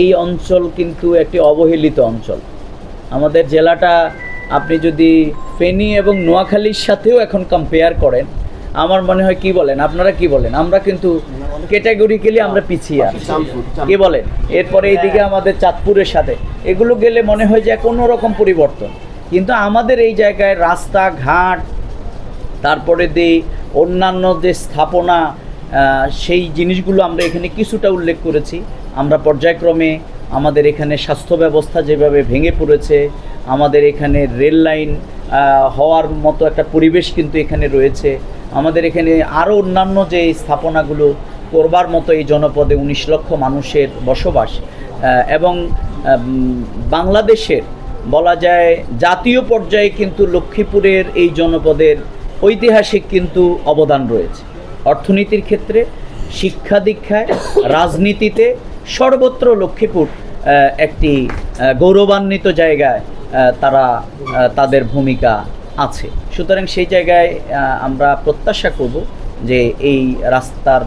এই অঞ্চল কিন্তু একটি অবহেলিত অঞ্চল। আমাদের জেলাটা আপনি যদি ফেনী এবং নোয়াখালীর সাথেও এখন কম্পেয়ার করেন, আমার মনে হয় কি বলেন, আপনারা কি বলেন, আমরা কিন্তু ক্যাটাগরিক্যালি আমরা পিছিয়ে আছি, কি বলেন? এরপরে এইদিকে আমাদের চাঁদপুরের সাথে এগুলো গেলে মনে হয় যে কোনো রকম পরিবর্তন, কিন্তু আমাদের এই জায়গায় রাস্তাঘাট, তারপরে দিয়ে অন্যান্য যে স্থাপনা, সেই জিনিসগুলো আমরা এখানে কিছুটা উল্লেখ করেছি। আমরা পর্যায়ক্রমে আমাদের এখানে স্বাস্থ্য ব্যবস্থা যেভাবে ভেঙে পড়েছে, আমাদের এখানে রেল লাইন হওয়ার মতো একটা পরিবেশ কিন্তু এখানে রয়েছে, আমাদের এখানে আরও অন্যান্য যে স্থাপনাগুলো করবার মতো এই জনপদে 19 লক্ষ মানুষের বসবাস, এবং বাংলাদেশের বলা যায় জাতীয় পর্যায়ে কিন্তু লক্ষ্মীপুরের এই জনপদের ঐতিহাসিক কিন্তু অবদান রয়েছে। অর্থনীতির ক্ষেত্রে, শিক্ষা দীক্ষায়, রাজনীতিতে সর্বত্র লক্ষ্মীপুর একটি গৌরবান্বিত জায়গায় তারা তাদের ভূমিকা আছে। সুতরাং সেই জায়গায় আমরা প্রত্যাশা করব যে এই রাস্তার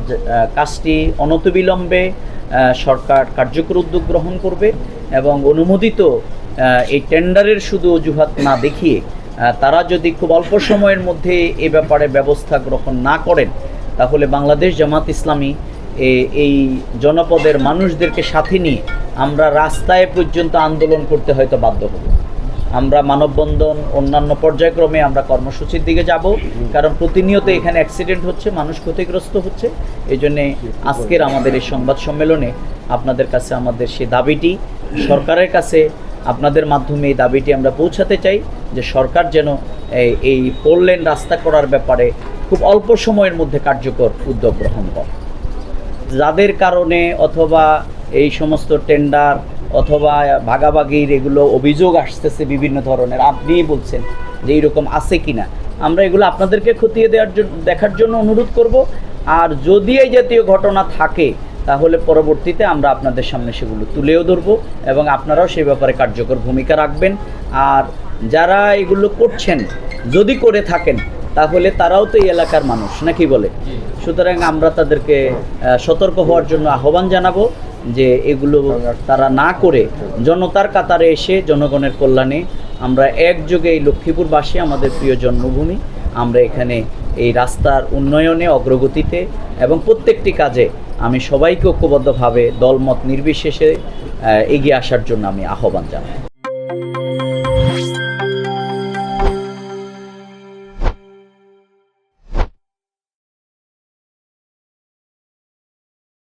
কাজটি অনতিবিলম্বে সরকার কার্যকর উদ্যোগ গ্রহণ করবে এবং অনুমোদিত এই টেন্ডারের শুধু অজুহাত না দেখিয়ে তারা যদি খুব অল্প সময়ের মধ্যে এ ব্যাপারে ব্যবস্থা গ্রহণ না করেন, তাহলে বাংলাদেশ জামাত ইসলামী এই জনপদের মানুষদেরকে সাথে নিয়ে আমরা রাস্তায় পর্যন্ত আন্দোলন করতে হয়তো বাধ্য হব। আমরা মানববন্ধন, অন্যান্য পর্যায়ক্রমে আমরা কর্মসূচির দিকে যাব, কারণ প্রতিনিয়ত এখানে অ্যাক্সিডেন্ট হচ্ছে, মানুষ ক্ষতিগ্রস্ত হচ্ছে। এই জন্যে আজকের আমাদের এই সংবাদ সম্মেলনে আপনাদের কাছে আমাদের সেই দাবিটি, সরকারের কাছে আপনাদের মাধ্যমে এই দাবিটি আমরা পৌঁছাতে চাই যে সরকার যেন এই 4 লেন রাস্তা করার ব্যাপারে খুব অল্প সময়ের মধ্যে কার্যকর উদ্যোগ গ্রহণ করে। যাদের কারণে অথবা এই সমস্ত টেন্ডার অথবা ভাগাভাগির এগুলো অভিযোগ আসতেছে বিভিন্ন ধরনের, আপনি বলছেন যে এইরকম আছে কিনা, আমরা এগুলো আপনাদেরকে খতিয়ে দেখার জন্য অনুরোধ করব। আর যদি এই জাতীয় ঘটনা থাকে তাহলে পরবর্তীতে আমরা আপনাদের সামনে সেগুলো তুলেও ধরব এবং আপনারাও সেই ব্যাপারে কার্যকর ভূমিকা রাখবেন। আর যারা এগুলো করছেন, যদি করে থাকেন, তাহলে তারাও তো এই এলাকার মানুষ, নাকি বলে? সুতরাং আমরা তাদেরকে সতর্ক হওয়ার জন্য আহ্বান জানাবো যে এগুলো তারা না করে জনতার কাতারে এসে জনগণের কল্যাণে আমরা একযোগে এই লক্ষ্মীপুরবাসী, আমাদের প্রিয় জন্মভূমি, আমরা এখানে এই রাস্তার উন্নয়নে, অগ্রগতিতে এবং প্রত্যেকটি কাজে আমি সবাইকে ঐক্যবদ্ধভাবে দলমত নির্বিশেষে এগিয়ে আসার জন্য আমি আহ্বান জানাই।